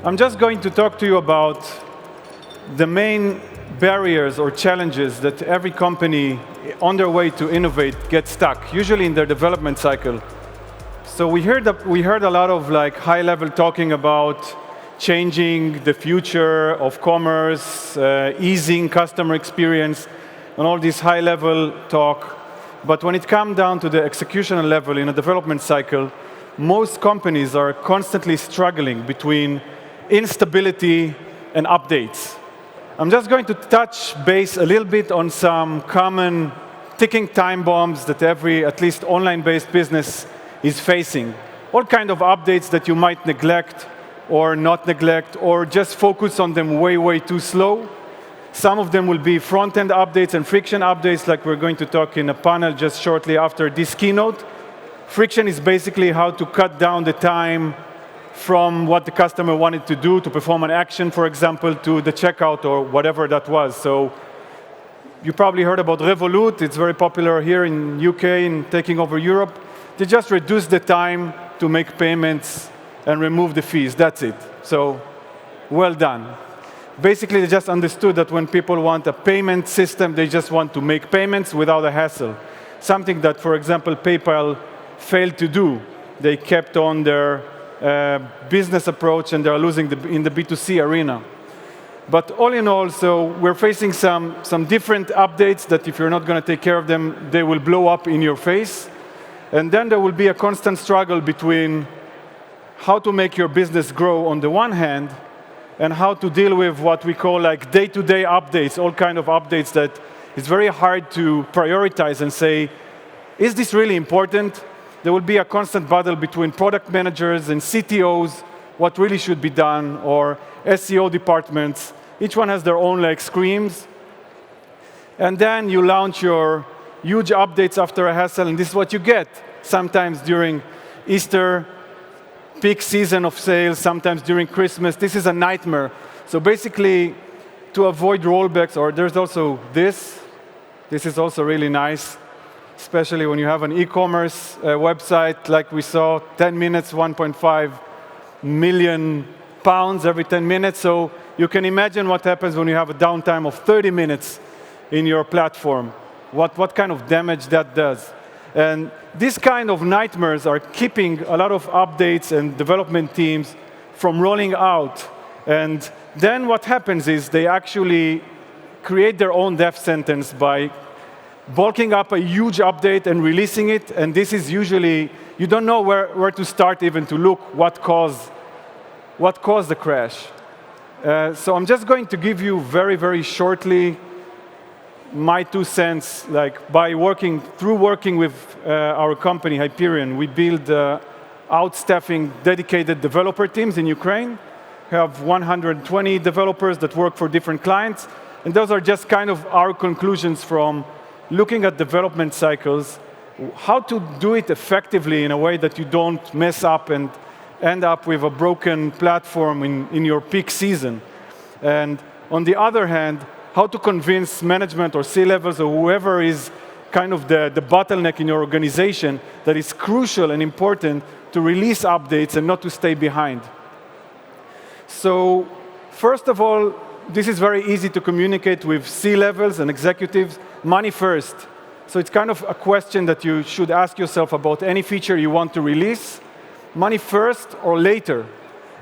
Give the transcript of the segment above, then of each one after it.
I'm just going to talk to you about the main barriers or challenges that every company on their way to innovate gets stuck, usually in their development cycle. So we heard a lot of high-level talking about changing the future of commerce, easing customer experience, and all this high-level talk. But when it comes down to the executional level in a development cycle, most companies are constantly struggling between instability and updates. I'm just going to touch base a little bit on some common ticking time bombs that every, at least online-based business is facing. All kind of updates that you might neglect or not neglect, or just focus on them way, way too slow. Some of them will be front-end updates and friction updates, like we're going to talk in a panel just shortly after this keynote. Friction is basically how to cut down the time from what the customer wanted to do to perform an action, for example, to the checkout or whatever that was. So you probably heard about Revolut. It's very popular here in UK and taking over Europe. They just reduce the time to make payments and remove the fees. That's it. So well done. Basically, they just understood that when people want a payment system, they just want to make payments without a hassle. Something that, for example, PayPal failed to do. They kept on their business approach, and they're losing in the B2C arena. But all in all, so we're facing some different updates that if you're not going to take care of them, they will blow up in your face. And then there will be a constant struggle between how to make your business grow on the one hand, and how to deal with what we call day-to-day updates, all kind of updates that it's very hard to prioritize and say, is this really important? There will be a constant battle between product managers and CTOs, what really should be done, or SEO departments. Each one has their own screams. And then you launch your huge updates after a hassle, and this is what you get. Sometimes during Easter, peak season of sales, sometimes during Christmas. This is a nightmare. So basically, to avoid rollbacks, or there's also this. This is also really nice, especially when you have an e-commerce website like we saw, 10 minutes, 1.5 million pounds every 10 minutes. So you can imagine what happens when you have a downtime of 30 minutes in your platform, what kind of damage that does. And these kind of nightmares are keeping a lot of updates and development teams from rolling out. And then what happens is they actually create their own death sentence by bulking up a huge update and releasing it. And this is usually, you don't know where to start even to look what caused the crash. So I'm just going to give you very, very shortly my 2 cents, by working with our company, Hyperion. We build outstaffing dedicated developer teams in Ukraine. We have 120 developers that work for different clients. And those are just kind of our conclusions from looking at development cycles, how to do it effectively in a way that you don't mess up and end up with a broken platform in your peak season. And on the other hand, how to convince management or C-levels or whoever is kind of the bottleneck in your organization that it's crucial and important to release updates and not to stay behind. So first of all, this is very easy to communicate with C-levels and executives. Money first. So it's kind of a question that you should ask yourself about any feature you want to release. Money first or later?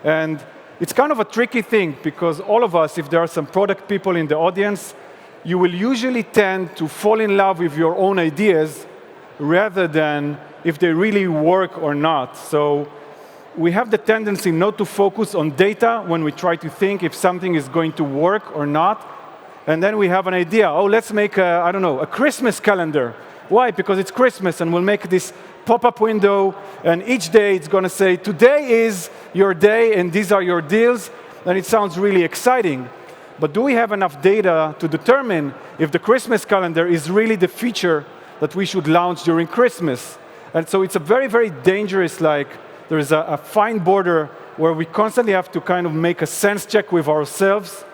And it's kind of a tricky thing, because all of us, if there are some product people in the audience, you will usually tend to fall in love with your own ideas rather than if they really work or not. So we have the tendency not to focus on data when we try to think if something is going to work or not. And then we have an idea, oh, let's make a Christmas calendar. Why? Because it's Christmas, and we'll make this pop-up window, and each day it's going to say, today is your day, and these are your deals, and it sounds really exciting. But do we have enough data to determine if the Christmas calendar is really the feature that we should launch during Christmas? And so it's a very, very dangerous, there is a fine border where we constantly have to kind of make a sense check with ourselves.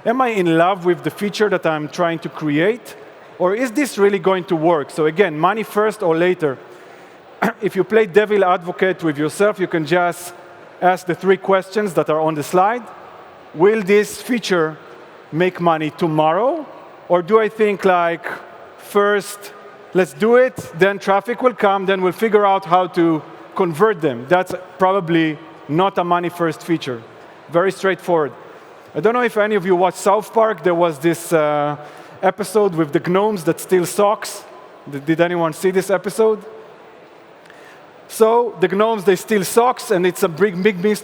Am I in love with the feature that I'm trying to create? Or is this really going to work? So again, money first or later. If you play devil advocate with yourself, you can just ask the 3 questions that are on the slide. Will this feature make money tomorrow? Or do I think like, first, let's do it, then traffic will come, then we'll figure out how to convert them. That's probably not a money-first feature. Very straightforward. I don't know if any of you watched South Park. There was this episode with the gnomes that steal socks. Did anyone see this episode? So the gnomes, they steal socks, and it's a big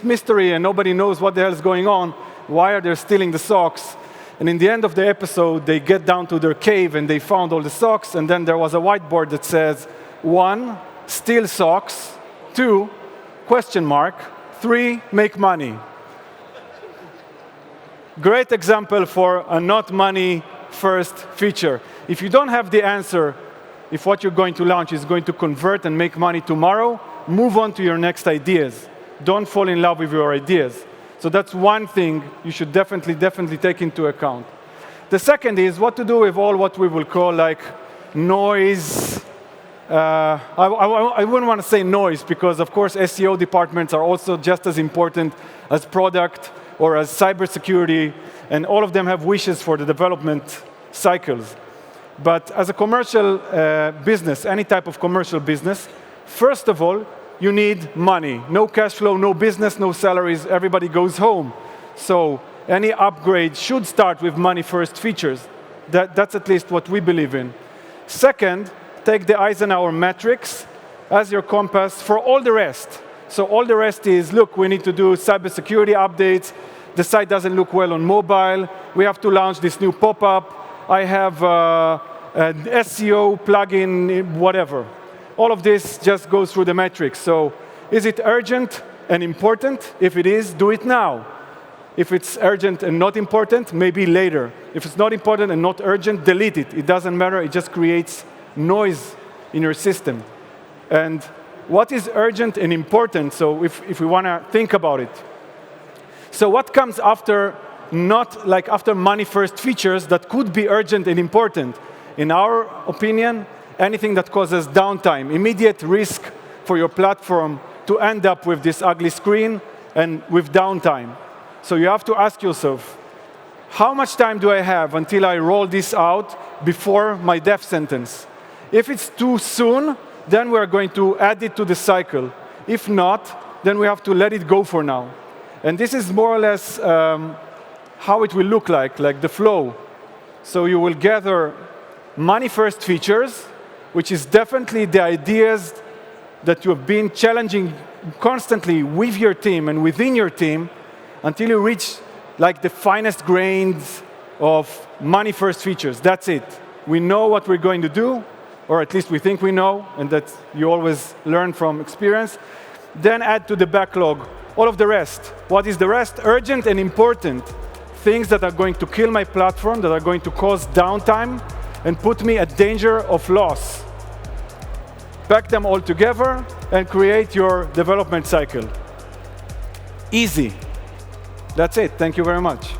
mystery, and nobody knows what the hell is going on. Why are they stealing the socks? And in the end of the episode, they get down to their cave, and they found all the socks, and then there was a whiteboard that says, 1, steal socks, 2, question mark, 3, make money. Great example for a not money first feature. If you don't have the answer, if what you're going to launch is going to convert and make money tomorrow, move on to your next ideas. Don't fall in love with your ideas. So that's one thing you should definitely take into account. The second is what to do with all what we will call like noise. I wouldn't want to say noise because, of course, SEO departments are also just as important as product or as cybersecurity, and all of them have wishes for the development cycles. But as a commercial business, any type of commercial business, first of all, you need money. No cash flow, no business, no salaries, everybody goes home. So any upgrade should start with money-first features. That's at least what we believe in. Second, take the Eisenhower matrix as your compass for all the rest. So all the rest is, look, we need to do cybersecurity updates. The site doesn't look well on mobile. We have to launch this new pop-up. I have an SEO plugin, whatever. All of this just goes through the matrix. So is it urgent and important? If it is, do it now. If it's urgent and not important, maybe later. If it's not important and not urgent, delete it. It doesn't matter. It just creates noise in your system. And what is urgent and important? So if we want to think about it. So what comes after, not like after money-first features that could be urgent and important? In our opinion, anything that causes downtime, immediate risk for your platform to end up with this ugly screen and with downtime. So you have to ask yourself, how much time do I have until I roll this out before my death sentence? If it's too soon, then we're going to add it to the cycle. If not, then we have to let it go for now. And this is more or less how it will look like the flow. So you will gather money-first features, which is definitely the ideas that you have been challenging constantly with your team and within your team until you reach like the finest grains of money-first features. That's it. We know what we're going to do, or at least we think we know, and that you always learn from experience. Then add to the backlog all of the rest. What is the rest? Urgent and important. Things that are going to kill my platform, that are going to cause downtime, and put me at danger of loss. Pack them all together and create your development cycle. Easy. That's it. Thank you very much.